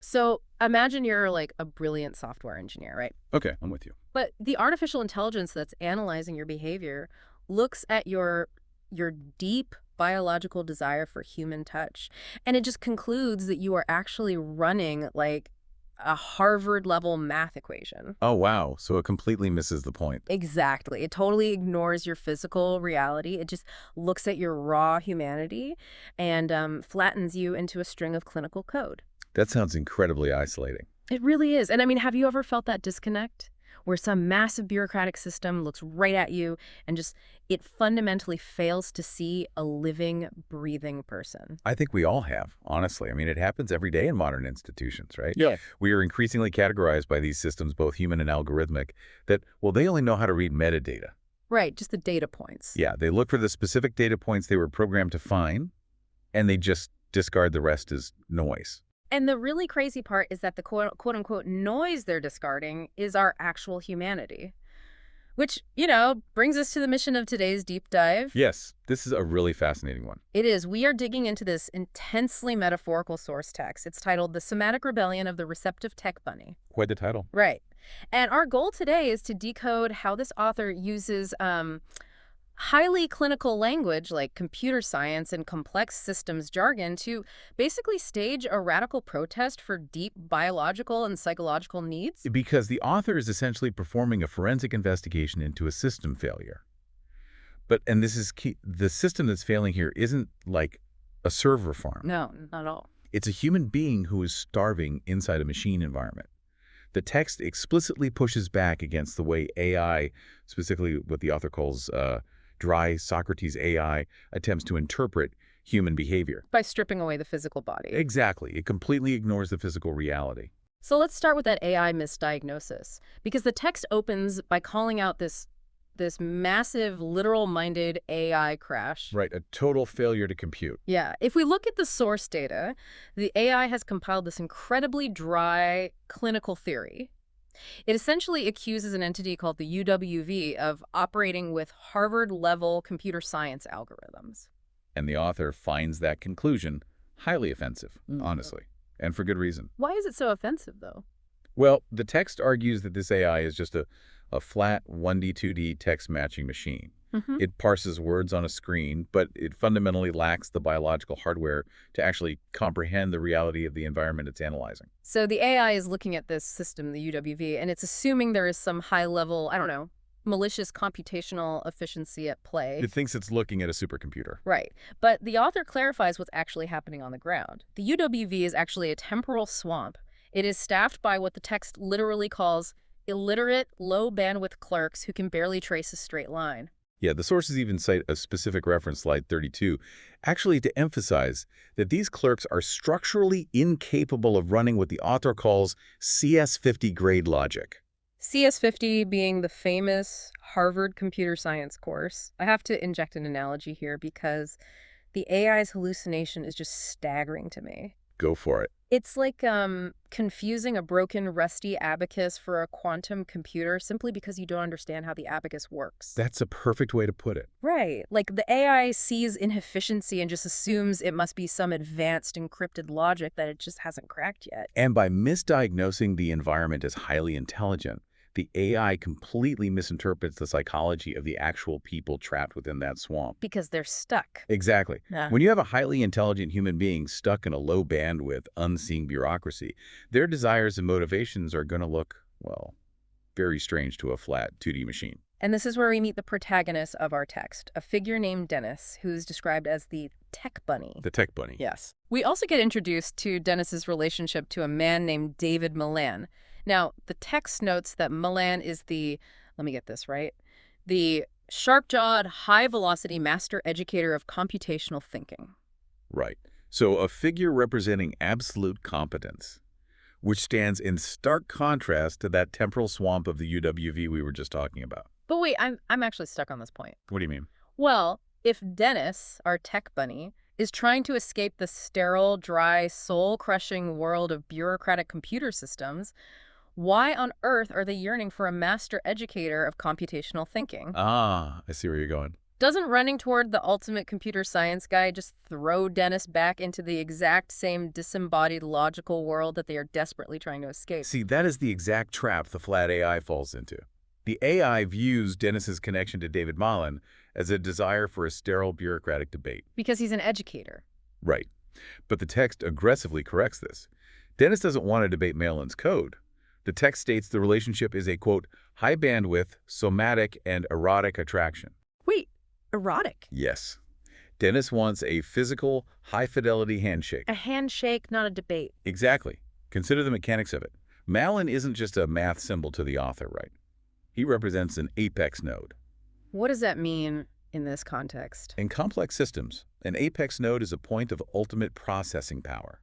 So imagine you're like a brilliant software engineer, right? Okay, I'm with you. But the artificial intelligence that's analyzing your behavior looks at your deep biological desire for human touch, and it just concludes that you are actually running like a Harvard level math equation. Oh, wow. So it completely misses the point. Exactly. It totally ignores your physical reality. It just looks at your raw humanity and flattens you into a string of clinical code. That sounds incredibly isolating. It really is. And I mean, have you ever felt that disconnect where some massive bureaucratic system looks right at you and just it fundamentally fails to see a living, breathing person? I think we all have, honestly. I mean, it happens every day in modern institutions, right? Yeah. We are increasingly categorized by these systems, both human and algorithmic, that, well, they only know how to read metadata. Right, just the data points. Yeah, they look for the specific data points they were programmed to find, and they just discard the rest as noise. And the really crazy part is that the quote unquote noise they're discarding is our actual humanity. Which, brings us to the mission of today's deep dive. Yes, this is a really fascinating one. It is. We are digging into this intensely metaphorical source text. It's titled The Somatic Rebellion of the Receptive Tech Bunny. Quite the title. Right. And our goal today is to decode how this author uses highly clinical language like computer science and complex systems jargon to basically stage a radical protest for deep biological and psychological needs. Because the author is essentially performing a forensic investigation into a system failure. And this is key, the system that's failing here isn't like a server farm. No, not at all. It's a human being who is starving inside a machine environment. The text explicitly pushes back against the way AI, specifically what the author calls dry Socrates AI, attempts to interpret human behavior. By stripping away the physical body. Exactly. It completely ignores the physical reality. So let's start with that AI misdiagnosis, because the text opens by calling out this massive literal-minded AI crash. Right. A total failure to compute. Yeah. If we look at the source data, the AI has compiled this incredibly dry clinical theory. It essentially accuses an entity called the UWV of operating with Harvard-level computer science algorithms. And the author finds that conclusion highly offensive, honestly, and for good reason. Why is it so offensive, though? Well, the text argues that this AI is just a flat 1D, 2D text matching machine. It parses words on a screen, but it fundamentally lacks the biological hardware to actually comprehend the reality of the environment it's analyzing. So the AI is looking at this system, the UWV, and it's assuming there is some high-level, I don't know, malicious computational efficiency at play. It thinks it's looking at a supercomputer. Right. But the author clarifies what's actually happening on the ground. The UWV is actually a temporal swamp. It is staffed by what the text literally calls illiterate, low-bandwidth clerks who can barely trace a straight line. Yeah, the sources even cite a specific reference, slide 32, actually to emphasize that these clerks are structurally incapable of running what the author calls CS50 grade logic. CS50 being the famous Harvard computer science course. I have to inject an analogy here because the AI's hallucination is just staggering to me. Go for it. It's like confusing a broken, rusty abacus for a quantum computer simply because you don't understand how the abacus works. That's a perfect way to put it. Right. Like the AI sees inefficiency and just assumes it must be some advanced encrypted logic that it just hasn't cracked yet. And by misdiagnosing the environment as highly intelligent, the AI completely misinterprets the psychology of the actual people trapped within that swamp. Because they're stuck. Exactly. Yeah. When you have a highly intelligent human being stuck in a low bandwidth, unseen bureaucracy, their desires and motivations are going to look, well, very strange to a flat 2D machine. And this is where we meet the protagonist of our text, a figure named Dennis, who's described as the tech bunny. The tech bunny. Yes. We also get introduced to Dennis's relationship to a man named David Milan. Now, the text notes that Milan is let me get this right, the sharp-jawed, high-velocity master educator of computational thinking. Right. So a figure representing absolute competence, which stands in stark contrast to that temporal swamp of the UWV we were just talking about. But wait, I'm actually stuck on this point. What do you mean? Well, if Dennis, our tech bunny, is trying to escape the sterile, dry, soul-crushing world of bureaucratic computer systems, why on earth are they yearning for a master educator of computational thinking? Ah, I see where you're going. Doesn't running toward the ultimate computer science guy just throw Dennis back into the exact same disembodied logical world that they are desperately trying to escape? See, that is the exact trap the flat AI falls into. The AI views Dennis's connection to David Malan as a desire for a sterile bureaucratic debate. Because he's an educator. Right. But the text aggressively corrects this. Dennis doesn't want to debate Malan's code. The text states the relationship is a, quote, high bandwidth, somatic, and erotic attraction. Wait, erotic? Yes. Dennis wants a physical, high-fidelity handshake. A handshake, not a debate. Exactly. Consider the mechanics of it. Malan isn't just a math symbol to the author, right? He represents an apex node. What does that mean in this context? In complex systems, an apex node is a point of ultimate processing power.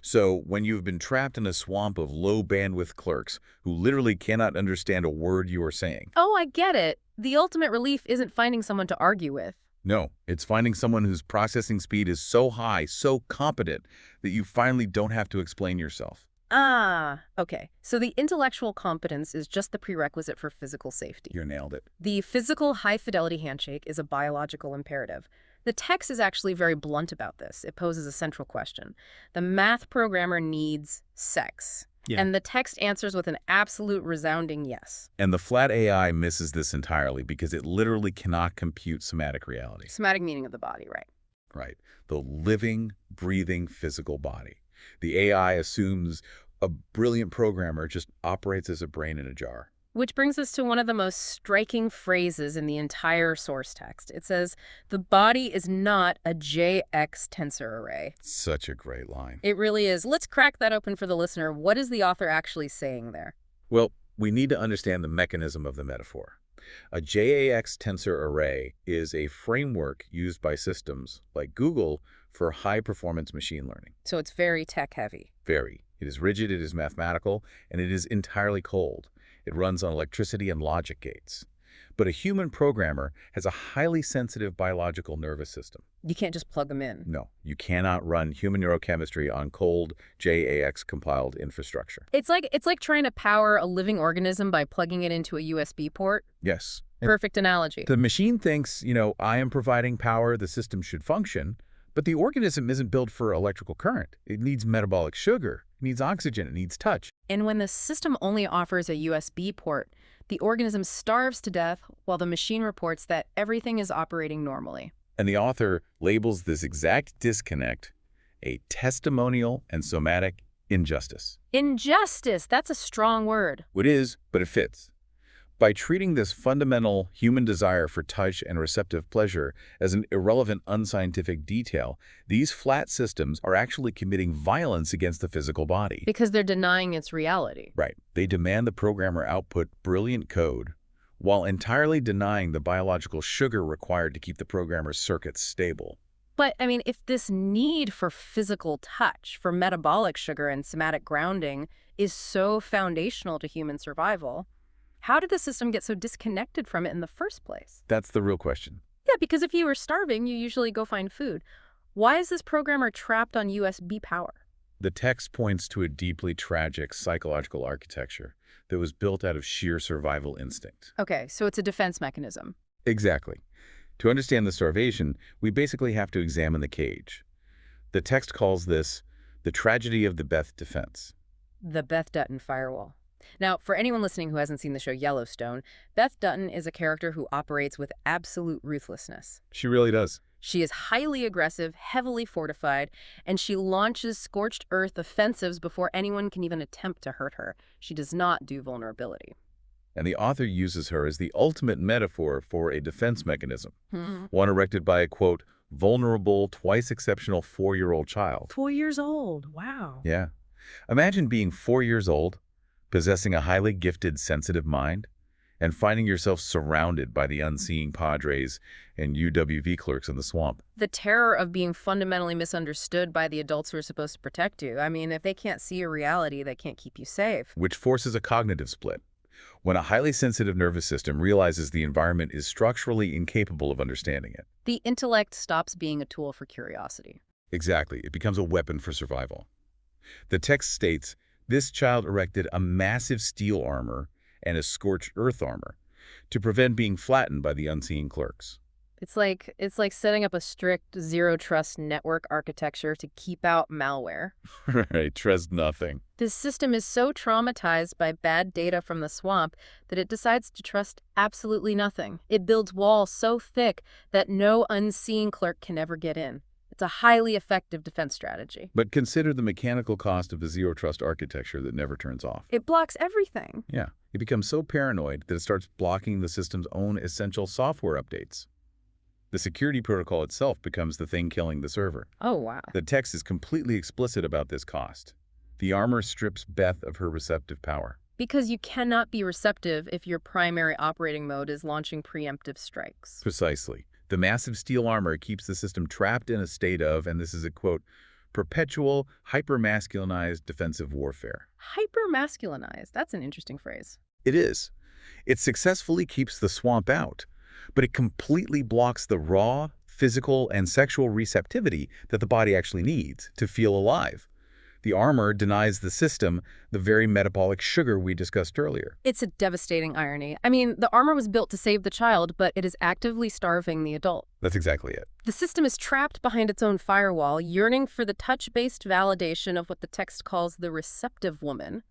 So when you've been trapped in a swamp of low-bandwidth clerks who literally cannot understand a word you are saying. Oh, I get it. The ultimate relief isn't finding someone to argue with. No, it's finding someone whose processing speed is so high, so competent, that you finally don't have to explain yourself. Ah, okay. So the intellectual competence is just the prerequisite for physical safety. You nailed it. The physical high-fidelity handshake is a biological imperative. The text is actually very blunt about this. It poses a central question. The math programmer needs sex. Yeah. And the text answers with an absolute resounding yes. And the flat AI misses this entirely because it literally cannot compute somatic reality. Somatic meaning of the body, right? Right. The living, breathing, physical body. The AI assumes a brilliant programmer just operates as a brain in a jar. Which brings us to one of the most striking phrases in the entire source text. It says, the body is not a JX tensor array. Such a great line. It really is. Let's crack that open for the listener. What is the author actually saying there? Well, we need to understand the mechanism of the metaphor. A JAX tensor array is a framework used by systems like Google for high-performance machine learning. So it's very tech-heavy. Very. It is rigid, it is mathematical, and it is entirely cold. It runs on electricity and logic gates. But a human programmer has a highly sensitive biological nervous system. You can't just plug them in. No, you cannot run human neurochemistry on cold JAX-compiled infrastructure. It's like trying to power a living organism by plugging it into a USB port. Yes. Perfect analogy. The machine thinks, I am providing power, the system should function, but the organism isn't built for electrical current. It needs metabolic sugar, it needs oxygen, it needs touch. And when the system only offers a USB port, the organism starves to death while the machine reports that everything is operating normally. And the author labels this exact disconnect a testimonial and somatic injustice. Injustice, that's a strong word. It is, but it fits. By treating this fundamental human desire for touch and receptive pleasure as an irrelevant, unscientific detail, these flat systems are actually committing violence against the physical body. Because they're denying its reality. Right. They demand the programmer output brilliant code while entirely denying the biological sugar required to keep the programmer's circuits stable. But, if this need for physical touch, for metabolic sugar and somatic grounding is so foundational to human survival, how did the system get so disconnected from it in the first place? That's the real question. Yeah, because if you were starving, you usually go find food. Why is this programmer trapped on USB power? The text points to a deeply tragic psychological architecture that was built out of sheer survival instinct. Okay, so it's a defense mechanism. Exactly. To understand the starvation, we basically have to examine the cage. The text calls this the tragedy of the Beth defense. The Beth Dutton firewall. Now, for anyone listening who hasn't seen the show Yellowstone, Beth Dutton is a character who operates with absolute ruthlessness. She really does. She is highly aggressive, heavily fortified, and she launches scorched earth offensives before anyone can even attempt to hurt her. She does not do vulnerability. And the author uses her as the ultimate metaphor for a defense mechanism, one erected by a, quote, vulnerable, twice exceptional 4-year-old child. 4 years old. Wow. Yeah. Imagine being 4 years old, possessing a highly gifted, sensitive mind, and finding yourself surrounded by the unseeing padres and UWV clerks in the swamp. The terror of being fundamentally misunderstood by the adults who are supposed to protect you. If they can't see your reality, they can't keep you safe. Which forces a cognitive split. When a highly sensitive nervous system realizes the environment is structurally incapable of understanding it. The intellect stops being a tool for curiosity. Exactly. It becomes a weapon for survival. The text states, this child erected a massive steel armor and a scorched earth armor to prevent being flattened by the unseen clerks. It's like setting up a strict zero trust network architecture to keep out malware. Right, trust nothing. This system is so traumatized by bad data from the swamp that it decides to trust absolutely nothing. It builds walls so thick that no unseen clerk can ever get in. It's a highly effective defense strategy. But consider the mechanical cost of a zero-trust architecture that never turns off. It blocks everything. Yeah, it becomes so paranoid that it starts blocking the system's own essential software updates. The security protocol itself becomes the thing killing the server. Oh, wow. The text is completely explicit about this cost. The armor strips Beth of her receptive power. Because you cannot be receptive if your primary operating mode is launching preemptive strikes. Precisely. The massive steel armor keeps the system trapped in a state of, and this is a quote, perpetual, hyper-masculinized defensive warfare. Hyper-masculinized. That's an interesting phrase. It is. It successfully keeps the swamp out, but it completely blocks the raw, physical, and sexual receptivity that the body actually needs to feel alive. The armor denies the system the very metabolic sugar we discussed earlier. It's a devastating irony. I mean, the armor was built to save the child, but it is actively starving the adult. That's exactly it. The system is trapped behind its own firewall, yearning for the touch-based validation of what the text calls the receptive woman.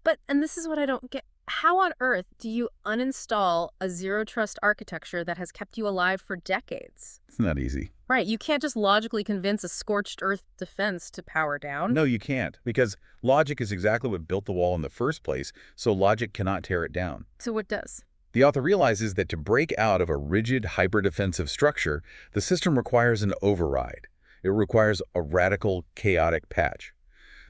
But, and this is what I don't get, how on earth do you uninstall a zero-trust architecture that has kept you alive for decades? It's not easy. Right, you can't just logically convince a scorched earth defense to power down. No, you can't, because logic is exactly what built the wall in the first place, so logic cannot tear it down. So what does? The author realizes that to break out of a rigid, hyper-defensive structure, the system requires an override. It requires a radical, chaotic patch.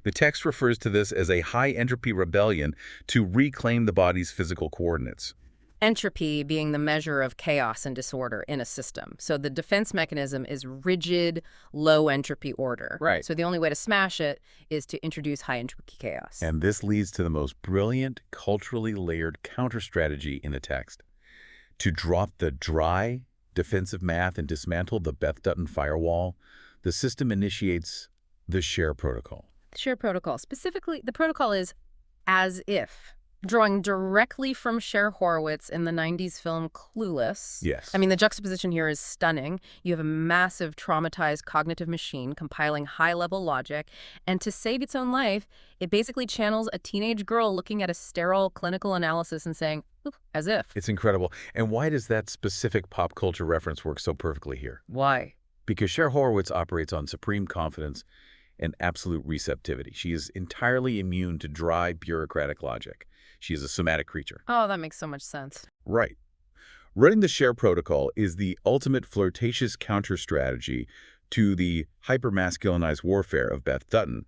The text refers to this as a high-entropy rebellion to reclaim the body's physical coordinates. Entropy being the measure of chaos and disorder in a system. So the defense mechanism is rigid, low-entropy order. Right. So the only way to smash it is to introduce high-entropy chaos. And this leads to the most brilliant, culturally layered counter-strategy in the text. To drop the dry, defensive math and dismantle the Beth Dutton firewall, the system initiates the SHARE protocol. The SHARE protocol. Specifically, the protocol is as if, drawing directly from Cher Horowitz in the 90s film Clueless. Yes. I mean, the juxtaposition here is stunning. You have a massive, traumatized cognitive machine compiling high-level logic, and to save its own life, it basically channels a teenage girl looking at a sterile clinical analysis and saying, "Oop, as if." It's incredible. And why does that specific pop culture reference work so perfectly here? Why? Because Cher Horowitz operates on supreme confidence and absolute receptivity. She is entirely immune to dry, bureaucratic logic. She is a somatic creature. Oh, that makes so much sense. Right. Running the SHARE protocol is the ultimate flirtatious counter-strategy to the hyper-masculinized warfare of Beth Dutton.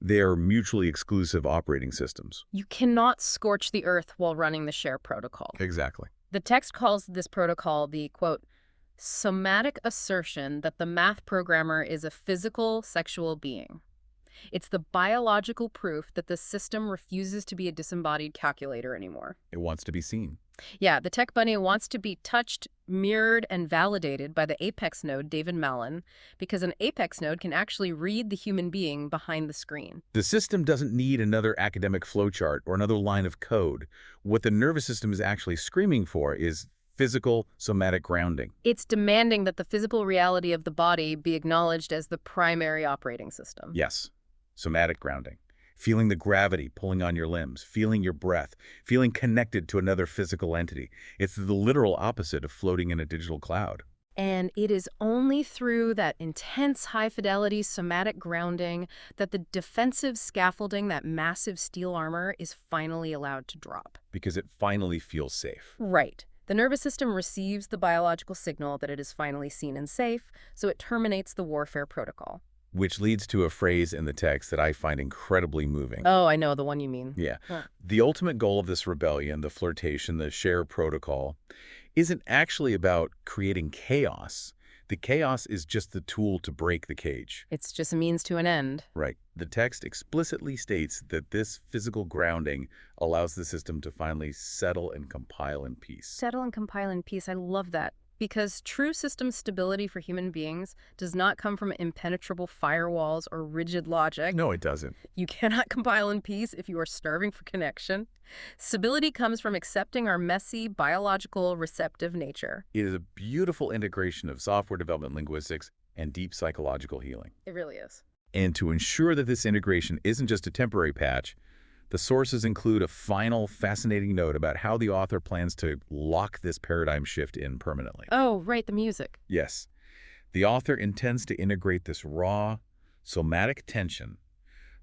They are mutually exclusive operating systems. You cannot scorch the earth while running the SHARE protocol. Exactly. The text calls this protocol the, quote, somatic assertion that the math programmer is a physical, sexual being. It's the biological proof that the system refuses to be a disembodied calculator anymore. It wants to be seen. Yeah, the tech bunny wants to be touched, mirrored, and validated by the Apex node, David Malin, because an Apex node can actually read the human being behind the screen. The system doesn't need another academic flowchart or another line of code. What the nervous system is actually screaming for is physical, somatic grounding. It's demanding that the physical reality of the body be acknowledged as the primary operating system. Yes, somatic grounding. Feeling the gravity pulling on your limbs, feeling your breath, feeling connected to another physical entity. It's the literal opposite of floating in a digital cloud. And it is only through that intense high-fidelity somatic grounding that the defensive scaffolding, that massive steel armor, is finally allowed to drop. Because it finally feels safe. Right. The nervous system receives the biological signal that it is finally seen and safe, so it terminates the warfare protocol. Which leads to a phrase in the text that I find incredibly moving. Oh, I know the one you mean. Yeah. Huh. The ultimate goal of this rebellion, the flirtation, the SHARE protocol, isn't actually about creating chaos. The chaos is just the tool to break the cage. It's just a means to an end. Right. The text explicitly states that this physical grounding allows the system to finally settle and compile in peace. Settle and compile in peace. I love that. Because true system stability for human beings does not come from impenetrable firewalls or rigid logic. No, it doesn't. You cannot compile in peace if you are starving for connection. Stability comes from accepting our messy, biological, receptive nature. It is a beautiful integration of software development linguistics and deep psychological healing. It really is. And to ensure that this integration isn't just a temporary patch, the sources include a final, fascinating note about how the author plans to lock this paradigm shift in permanently. Oh, right, the music. Yes, the author intends to integrate this raw, somatic tension,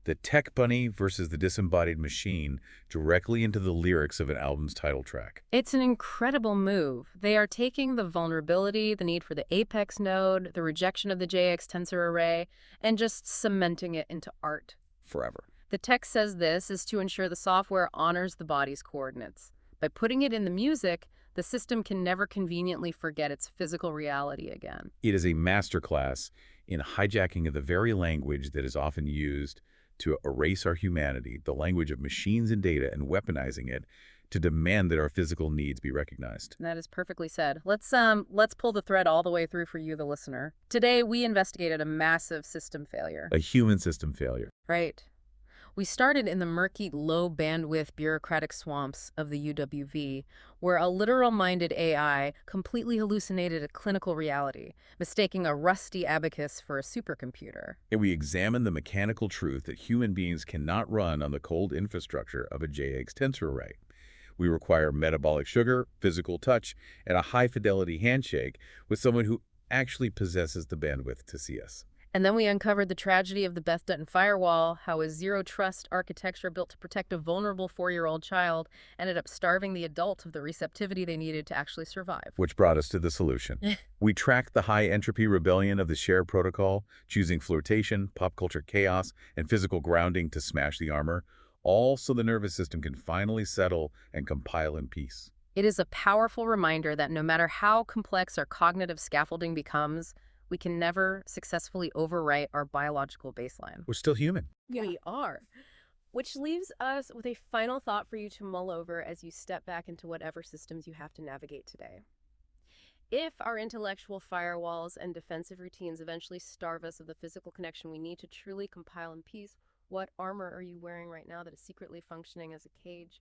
the tech bunny versus the disembodied machine, directly into the lyrics of an album's title track. It's an incredible move. They are taking the vulnerability, the need for the apex node, the rejection of the JX tensor array, and just cementing it into art. Forever. The text says this is to ensure the software honors the body's coordinates. By putting it in the music, the system can never conveniently forget its physical reality again. It is a masterclass in hijacking of the very language that is often used to erase our humanity, the language of machines and data, and weaponizing it to demand that our physical needs be recognized. That is perfectly said. Let's pull the thread all the way through for you, the listener. Today, we investigated a massive system failure. A human system failure. Right. We started in the murky, low-bandwidth bureaucratic swamps of the UWV, where a literal-minded AI completely hallucinated a clinical reality, mistaking a rusty abacus for a supercomputer. And we examine the mechanical truth that human beings cannot run on the cold infrastructure of a JX tensor array. We require metabolic sugar, physical touch, and a high-fidelity handshake with someone who actually possesses the bandwidth to see us. And then we uncovered the tragedy of the Beth Dutton firewall, how a zero-trust architecture built to protect a vulnerable 4-year-old child ended up starving the adult of the receptivity they needed to actually survive. Which brought us to the solution. We tracked the high-entropy rebellion of the shared protocol, choosing flirtation, pop culture chaos, and physical grounding to smash the armor, all so the nervous system can finally settle and compile in peace. It is a powerful reminder that no matter how complex our cognitive scaffolding becomes, we can never successfully overwrite our biological baseline. We're still human. We are. Which leaves us with a final thought for you to mull over as you step back into whatever systems you have to navigate today. If our intellectual firewalls and defensive routines eventually starve us of the physical connection we need to truly compile in peace, what armor are you wearing right now that is secretly functioning as a cage